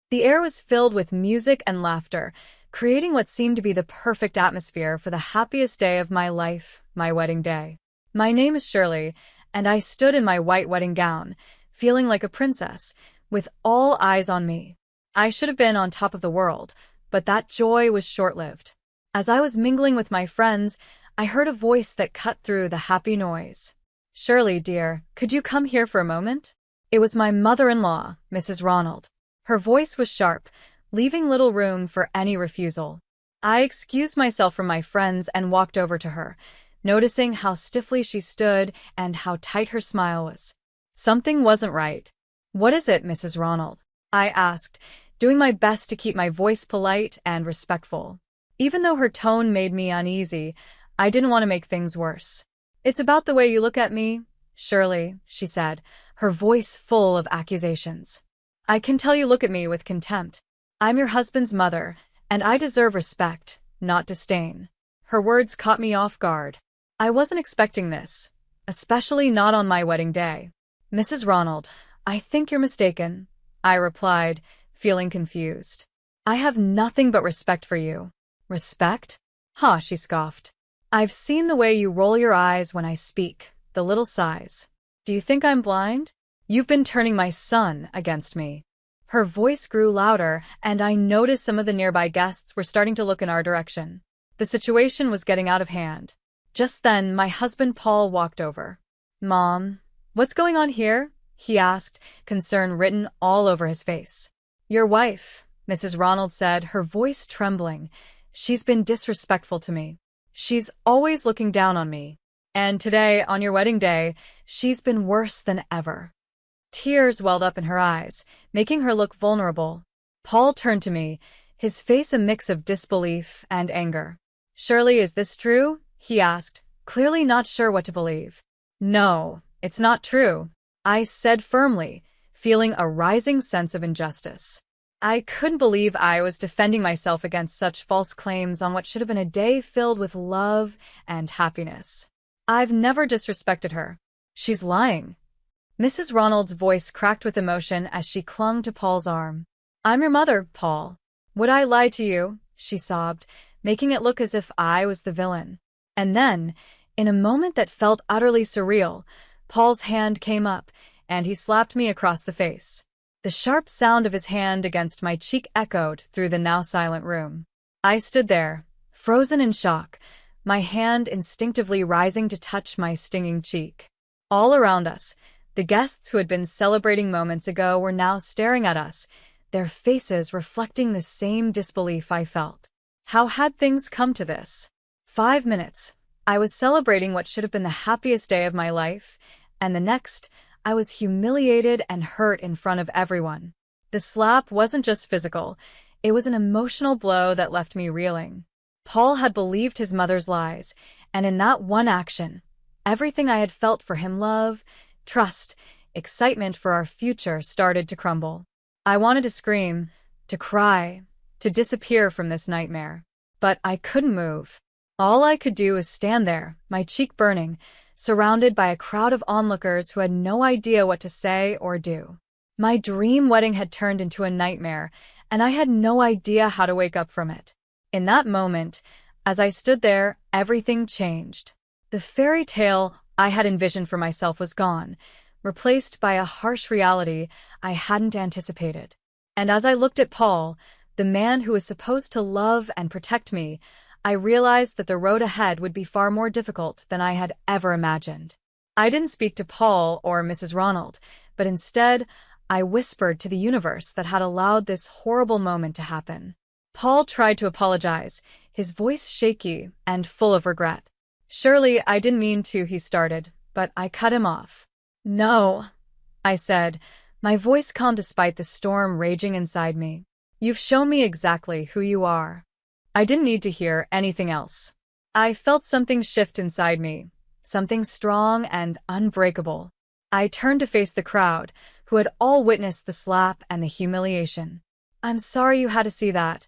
The air was filled with music and laughter, creating what seemed to be the perfect atmosphere for the happiest day of my life, my wedding day. My name is Shirley, and I stood in my white wedding gown, feeling like a princess, with all eyes on me. I should have been on top of the world, but that joy was short-lived. As I was mingling with my friends, I heard a voice that cut through the happy noise. "Shirley, dear, could you come here for a moment?" It was my mother-in-law, Mrs. Ronald. Her voice was sharp, leaving little room for any refusal. I excused myself from my friends and walked over to her, noticing how stiffly she stood and how tight her smile was. Something wasn't right. "What is it, Mrs. Ronald?" I asked, doing my best to keep my voice polite and respectful. Even though her tone made me uneasy, I didn't want to make things worse. "It's about the way you look at me, Shirley," she said, her voice full of accusations. "I can tell you look at me with contempt. I'm your husband's mother, and I deserve respect, not disdain." Her words caught me off guard. I wasn't expecting this, especially not on my wedding day. "Mrs. Ronald, I think you're mistaken," I replied, feeling confused. "I have nothing but respect for you." "Respect?" "Ha," she scoffed. "I've seen the way you roll your eyes when I speak, the little sighs. Do you think I'm blind? You've been turning my son against me." Her voice grew louder, and I noticed some of the nearby guests were starting to look in our direction. The situation was getting out of hand. Just then, my husband Paul walked over. "Mom, what's going on here?" he asked, concern written all over his face. "Your wife," Mrs. Ronald said, her voice trembling. "She's been disrespectful to me. She's always looking down on me. And today, on your wedding day, she's been worse than ever." Tears welled up in her eyes, making her look vulnerable. Paul turned to me, his face a mix of disbelief and anger. "Shirley, is this true?" he asked, clearly not sure what to believe. "No, it's not true," I said firmly, feeling a rising sense of injustice. I couldn't believe I was defending myself against such false claims on what should have been a day filled with love and happiness. "I've never disrespected her. She's lying." Mrs. Ronald's voice cracked with emotion as she clung to Paul's arm. "I'm your mother, Paul. Would I lie to you?" she sobbed, making it look as if I was the villain. And then, in a moment that felt utterly surreal, Paul's hand came up, and he slapped me across the face. The sharp sound of his hand against my cheek echoed through the now silent room. I stood there, frozen in shock, my hand instinctively rising to touch my stinging cheek. All around us, the guests who had been celebrating moments ago were now staring at us, their faces reflecting the same disbelief I felt. How had things come to this? 5 minutes, I was celebrating what should have been the happiest day of my life, and the next, I was humiliated and hurt in front of everyone. The slap wasn't just physical, it was an emotional blow that left me reeling. Paul had believed his mother's lies, and in that one action, everything I had felt for him, love, trust, excitement for our future, started to crumble. I wanted to scream, to cry, to disappear from this nightmare. But I couldn't move. All I could do was stand there, my cheek burning, surrounded by a crowd of onlookers who had no idea what to say or do. My dream wedding had turned into a nightmare, and I had no idea how to wake up from it. In that moment, as I stood there, everything changed. The fairy tale I had envisioned for myself was gone, replaced by a harsh reality I hadn't anticipated. And as I looked at Paul, the man who was supposed to love and protect me, I realized that the road ahead would be far more difficult than I had ever imagined. I didn't speak to Paul or Mrs. Ronald, but instead, I whispered to the universe that had allowed this horrible moment to happen. Paul tried to apologize, his voice shaky and full of regret. "Surely I didn't mean to," he started, but I cut him off. "No," I said, my voice calm despite the storm raging inside me. "You've shown me exactly who you are." I didn't need to hear anything else. I felt something shift inside me, something strong and unbreakable. I turned to face the crowd, who had all witnessed the slap and the humiliation. "I'm sorry you had to see that,"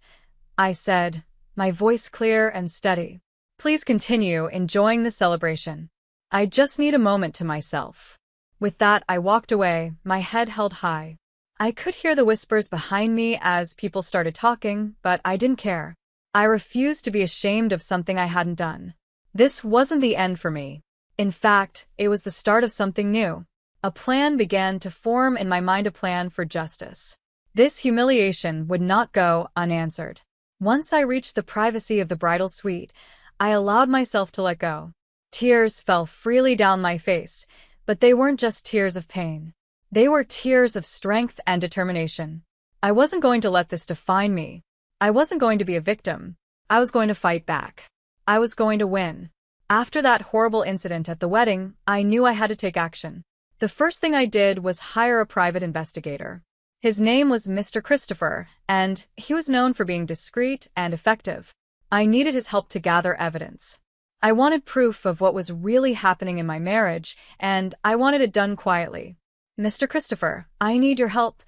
I said, my voice clear and steady. "Please continue enjoying the celebration. I just need a moment to myself." With that, I walked away, my head held high. I could hear the whispers behind me as people started talking, but I didn't care. I refused to be ashamed of something I hadn't done. This wasn't the end for me. In fact, it was the start of something new. A plan began to form in my mind, a plan for justice. This humiliation would not go unanswered. Once I reached the privacy of the bridal suite, I allowed myself to let go. Tears fell freely down my face, but they weren't just tears of pain. They were tears of strength and determination. I wasn't going to let this define me. I wasn't going to be a victim. I was going to fight back. I was going to win. After that horrible incident at the wedding, I knew I had to take action. The first thing I did was hire a private investigator. His name was Mr. Christopher, and he was known for being discreet and effective. I needed his help to gather evidence. I wanted proof of what was really happening in my marriage, and I wanted it done quietly. "Mr. Christopher, I need your help,"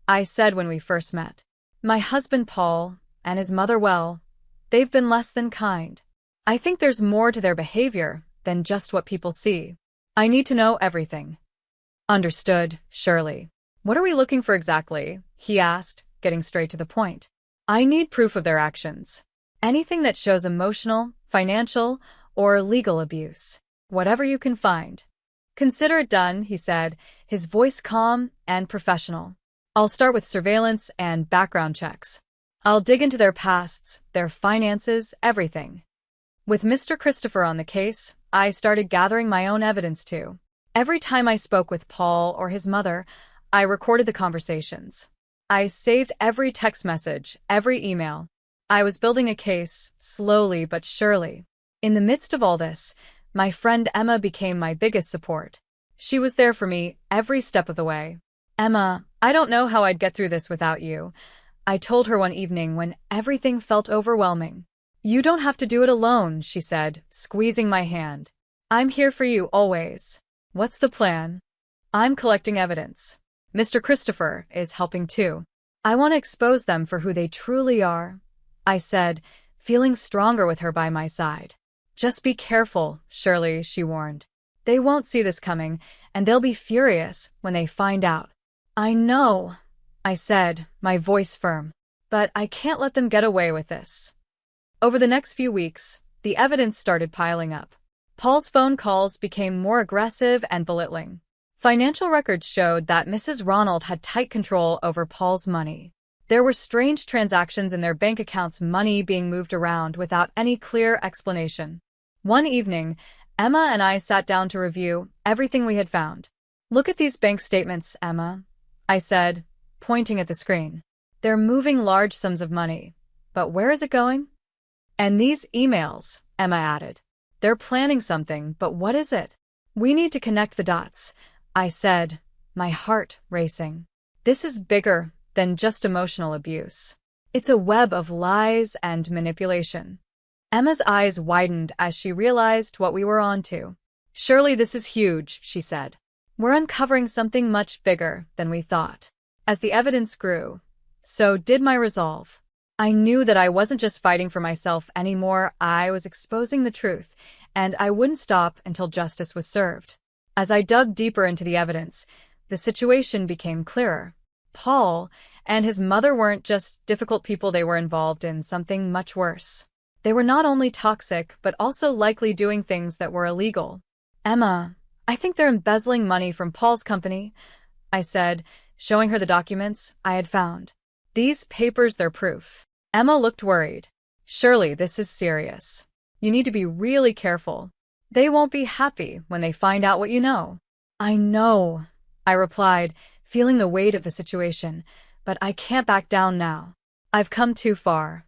I said when we first met. "My husband Paul, and his mother, well, they've been less than kind. I think there's more to their behavior than just what people see. I need to know everything." "Understood, Shirley. What are we looking for exactly?" he asked, getting straight to the point. "I need proof of their actions. Anything that shows emotional, financial, or legal abuse. Whatever you can find." "Consider it done," he said, his voice calm and professional. "I'll start with surveillance and background checks. I'll dig into their pasts, their finances, everything." With Mr. Christopher on the case, I started gathering my own evidence too. Every time I spoke with Paul or his mother, I recorded the conversations. I saved every text message, every email. I was building a case, slowly but surely. In the midst of all this, my friend Emma became my biggest support. She was there for me every step of the way. "Emma, I don't know how I'd get through this without you," I told her one evening when everything felt overwhelming. "You don't have to do it alone," she said, squeezing my hand. "I'm here for you always." "What's the plan?" "I'm collecting evidence. Mr. Christopher is helping too. I want to expose them for who they truly are," I said, feeling stronger with her by my side. "Just be careful, Shirley," she warned. "They won't see this coming, and they'll be furious when they find out." "I know," I said, my voice firm. "But I can't let them get away with this." Over the next few weeks, the evidence started piling up. Paul's phone calls became more aggressive and belittling. Financial records showed that Mrs. Ronald had tight control over Paul's money. There were strange transactions in their bank accounts, money being moved around without any clear explanation. One evening, Emma and I sat down to review everything we had found. "Look at these bank statements, Emma," I said, pointing at the screen. "They're moving large sums of money. But where is it going?" "And these emails," Emma added. "They're planning something, but what is it?" "We need to connect the dots," I said, my heart racing. "This is bigger than just emotional abuse. It's a web of lies and manipulation." Emma's eyes widened as she realized what we were onto. "Surely this is huge," she said. "We're uncovering something much bigger than we thought." As the evidence grew, so did my resolve. I knew that I wasn't just fighting for myself anymore, I was exposing the truth, and I wouldn't stop until justice was served. As I dug deeper into the evidence, the situation became clearer. Paul and his mother weren't just difficult people, they were involved in something much worse. They were not only toxic, but also likely doing things that were illegal. "Emma, I think they're embezzling money from Paul's company," I said, showing her the documents I had found. "These papers, they're proof." Emma looked worried. "Surely this is serious. You need to be really careful. They won't be happy when they find out what you know." "I know," I replied, feeling the weight of the situation, "but I can't back down now. I've come too far."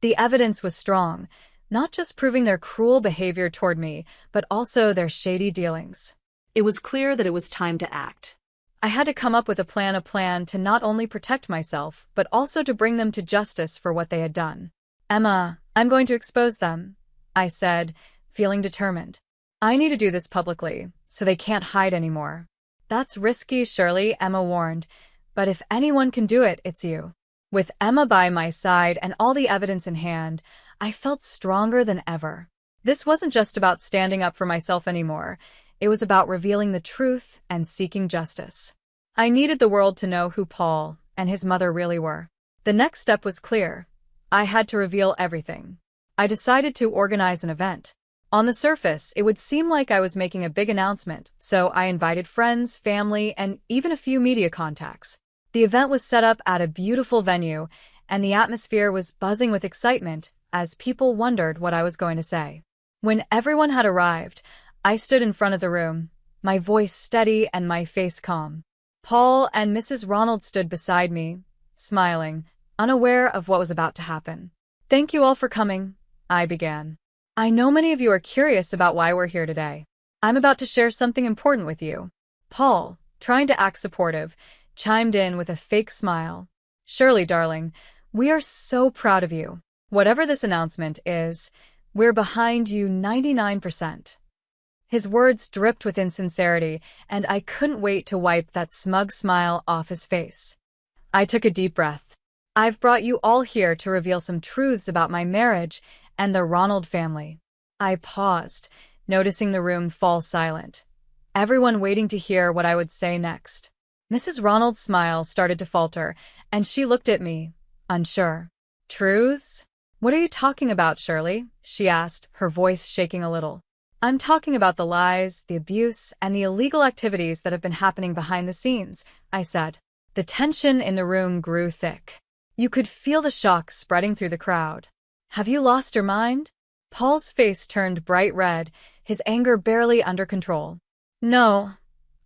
The evidence was strong, not just proving their cruel behavior toward me, but also their shady dealings. It was clear that it was time to act. I had to come up with a plan to not only protect myself, but also to bring them to justice for what they had done. "Emma, I'm going to expose them," I said, feeling determined. "I need to do this publicly, so they can't hide anymore." "That's risky, Shirley," Emma warned, "but if anyone can do it, it's you." With Emma by my side and all the evidence in hand, I felt stronger than ever. This wasn't just about standing up for myself anymore. It was about revealing the truth and seeking justice. I needed the world to know who Paul and his mother really were. The next step was clear. I had to reveal everything. I decided to organize an event. On the surface, it would seem like I was making a big announcement, so I invited friends, family, and even a few media contacts. The event was set up at a beautiful venue, and the atmosphere was buzzing with excitement as people wondered what I was going to say. When everyone had arrived, I stood in front of the room, my voice steady and my face calm. Paul and Mrs. Ronald stood beside me, smiling, unaware of what was about to happen. "Thank you all for coming," I began. "I know many of you are curious about why we're here today. I'm about to share something important with you." Paul, trying to act supportive, chimed in with a fake smile. "Shirley, darling, we are so proud of you. Whatever this announcement is, we're behind you 99%. His words dripped with insincerity, and I couldn't wait to wipe that smug smile off his face. I took a deep breath. "I've brought you all here to reveal some truths about my marriage and the Ronald family." I paused, noticing the room fall silent, everyone waiting to hear what I would say next. Mrs. Ronald's smile started to falter, and she looked at me, unsure. "Truths? What are you talking about, Shirley?" she asked, her voice shaking a little. "I'm talking about the lies, the abuse, and the illegal activities that have been happening behind the scenes," I said. The tension in the room grew thick. You could feel the shock spreading through the crowd. "Have you lost your mind?" Paul's face turned bright red, his anger barely under control. "No,"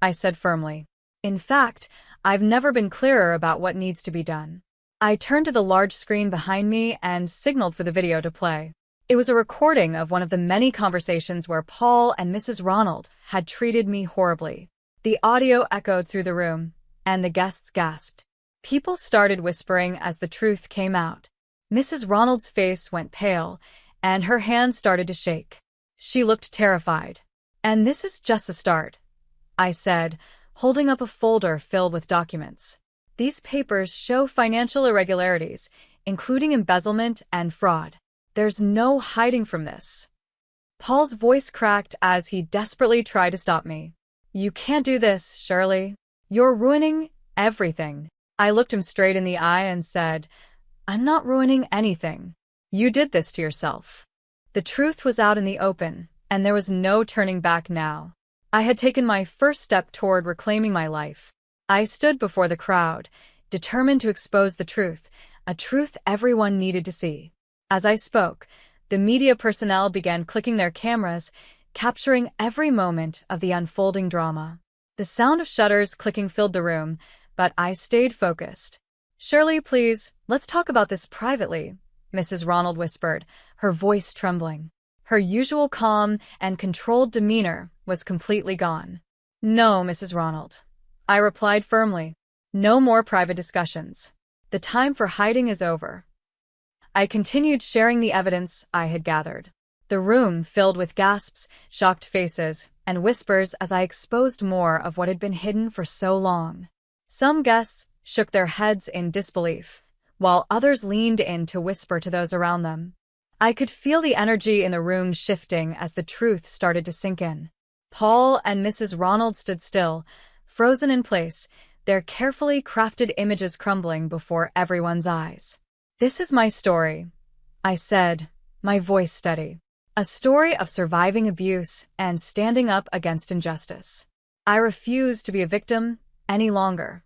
I said firmly. "In fact, I've never been clearer about what needs to be done." I turned to the large screen behind me and signaled for the video to play. It was a recording of one of the many conversations where Paul and Mrs. Ronald had treated me horribly. The audio echoed through the room, and the guests gasped. People started whispering as the truth came out. Mrs. Ronald's face went pale, and her hands started to shake. She looked terrified. "And this is just the start," I said, holding up a folder filled with documents. "These papers show financial irregularities, including embezzlement and fraud. There's no hiding from this." Paul's voice cracked as he desperately tried to stop me. "You can't do this, Shirley. You're ruining everything." I looked him straight in the eye and said, "I'm not ruining anything. You did this to yourself." The truth was out in the open, and there was no turning back now. I had taken my first step toward reclaiming my life. I stood before the crowd, determined to expose the truth, a truth everyone needed to see. As I spoke, the media personnel began clicking their cameras, capturing every moment of the unfolding drama. The sound of shutters clicking filled the room, but I stayed focused. "Shirley, please, let's talk about this privately," Mrs. Ronald whispered, her voice trembling. Her usual calm and controlled demeanor was completely gone. "No, Mrs. Ronald," I replied firmly. "No more private discussions. The time for hiding is over." I continued sharing the evidence I had gathered. The room filled with gasps, shocked faces, and whispers as I exposed more of what had been hidden for so long. Some guests shook their heads in disbelief, while others leaned in to whisper to those around them. I could feel the energy in the room shifting as the truth started to sink in. Paul and Mrs. Ronald stood still, frozen in place, their carefully crafted images crumbling before everyone's eyes. "This is my story," I said, my voice steady. "A story of surviving abuse and standing up against injustice. I refuse to be a victim any longer."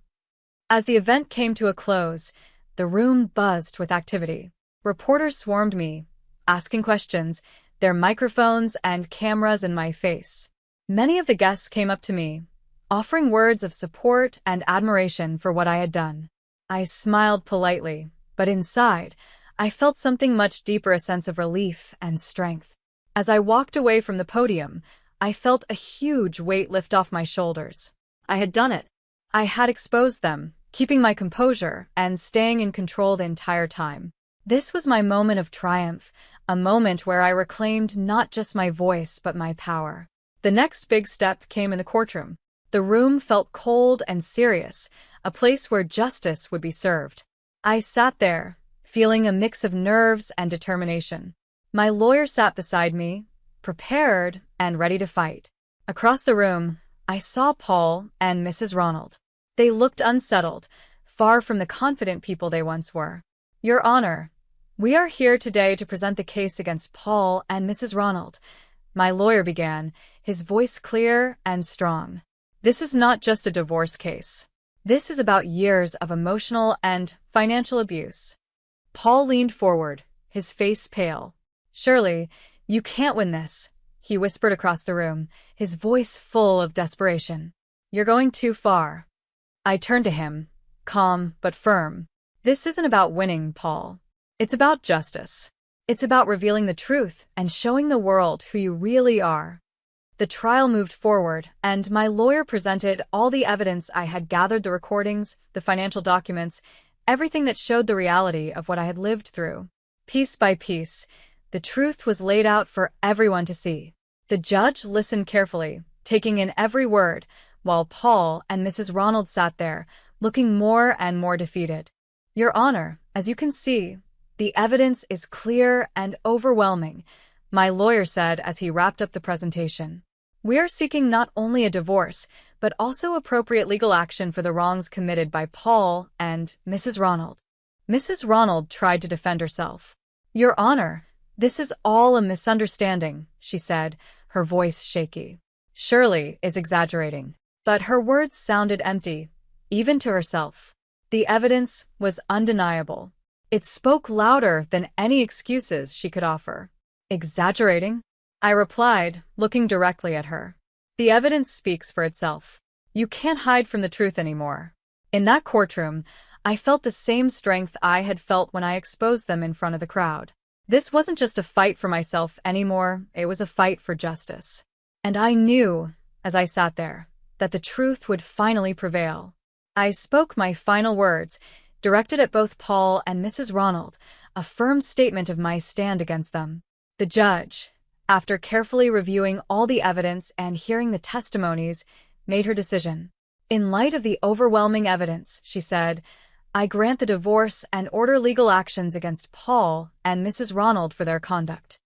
As the event came to a close, the room buzzed with activity. Reporters swarmed me, asking questions, their microphones and cameras in my face. Many of the guests came up to me, offering words of support and admiration for what I had done. I smiled politely, but inside, I felt something much deeper, a sense of relief and strength. As I walked away from the podium, I felt a huge weight lift off my shoulders. I had done it. I had exposed them, keeping my composure and staying in control the entire time. This was my moment of triumph, a moment where I reclaimed not just my voice but my power. The next big step came in the courtroom. The room felt cold and serious, a place where justice would be served. I sat there, feeling a mix of nerves and determination. My lawyer sat beside me, prepared and ready to fight. Across the room, I saw Paul and Mrs. Ronald. They looked unsettled, far from the confident people they once were. Your Honor, we are here today to present the case against Paul and Mrs. Ronald, my lawyer began, his voice clear and strong. This is not just a divorce case. This is about years of emotional and financial abuse. Paul leaned forward, his face pale. Shirley, you can't win this, he whispered across the room, his voice full of desperation. You're going too far. I turned to him, calm but firm. This isn't about winning, Paul. It's about justice. It's about revealing the truth and showing the world who you really are. The trial moved forward, and my lawyer presented all the evidence I had gathered, the recordings, the financial documents, everything that showed the reality of what I had lived through. Piece by piece, the truth was laid out for everyone to see. The judge listened carefully, taking in every word, while Paul and Mrs. Ronald sat there, looking more and more defeated. Your Honor, as you can see, the evidence is clear and overwhelming, my lawyer said as he wrapped up the presentation. We are seeking not only a divorce, but also appropriate legal action for the wrongs committed by Paul and Mrs. Ronald. Mrs. Ronald tried to defend herself. Your Honor, this is all a misunderstanding, she said, her voice shaky. Shirley is exaggerating. But her words sounded empty, even to herself. The evidence was undeniable. It spoke louder than any excuses she could offer. Exaggerating? I replied, looking directly at her. The evidence speaks for itself. You can't hide from the truth anymore. In that courtroom, I felt the same strength I had felt when I exposed them in front of the crowd. This wasn't just a fight for myself anymore, it was a fight for justice. And I knew, as I sat there, that the truth would finally prevail. I spoke my final words, directed at both Paul and Mrs. Ronald, a firm statement of my stand against them. The judge, after carefully reviewing all the evidence and hearing the testimonies, made her decision. In light of the overwhelming evidence, she said, I grant the divorce and order legal actions against Paul and Mrs. Ronald for their conduct.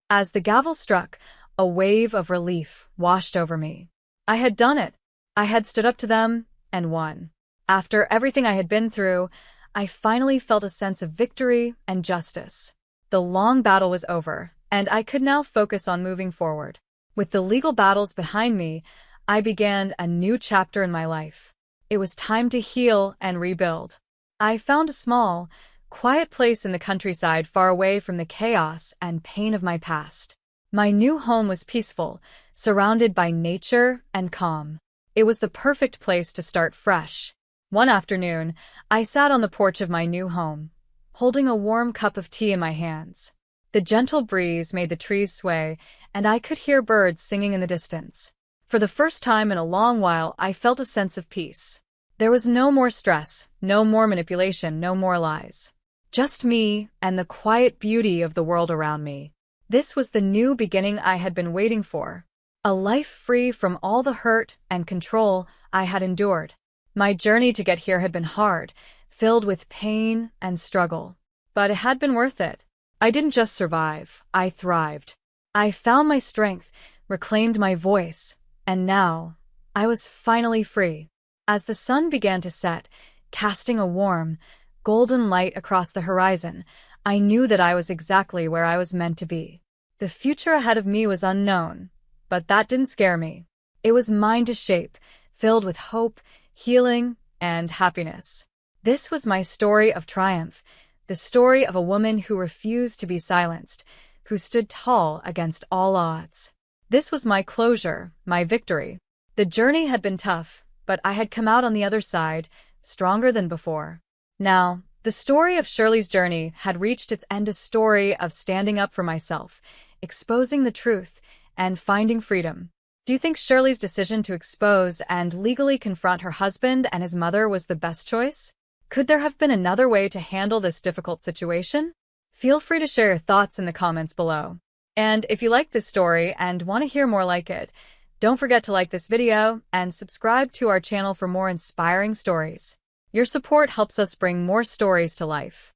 As the gavel struck, a wave of relief washed over me. I had done it. I had stood up to them and won. After everything I had been through, I finally felt a sense of victory and justice. The long battle was over, and I could now focus on moving forward. With the legal battles behind me, I began a new chapter in my life. It was time to heal and rebuild. I found a small, quiet place in the countryside far away from the chaos and pain of my past. My new home was peaceful, surrounded by nature and calm. It was the perfect place to start fresh. One afternoon, I sat on the porch of my new home, holding a warm cup of tea in my hands. The gentle breeze made the trees sway, and I could hear birds singing in the distance. For the first time in a long while, I felt a sense of peace. There was no more stress, no more manipulation, no more lies. Just me and the quiet beauty of the world around me. This was the new beginning I had been waiting for. A life free from all the hurt and control I had endured. My journey to get here had been hard, filled with pain and struggle. But it had been worth it. I didn't just survive, I thrived. I found my strength, reclaimed my voice, and now I was finally free. As the sun began to set, casting a warm, golden light across the horizon, I knew that I was exactly where I was meant to be. The future ahead of me was unknown, but that didn't scare me. It was mine to shape, filled with hope, healing, and happiness. This was my story of triumph, the story of a woman who refused to be silenced, who stood tall against all odds. This was my closure, my victory. The journey had been tough, but I had come out on the other side, stronger than before. Now, the story of Shirley's journey had reached its end, a story of standing up for myself, exposing the truth, and finding freedom. Do you think Shirley's decision to expose and legally confront her husband and his mother was the best choice? Could there have been another way to handle this difficult situation? Feel free to share your thoughts in the comments below. And if you like this story and want to hear more like it, don't forget to like this video and subscribe to our channel for more inspiring stories. Your support helps us bring more stories to life.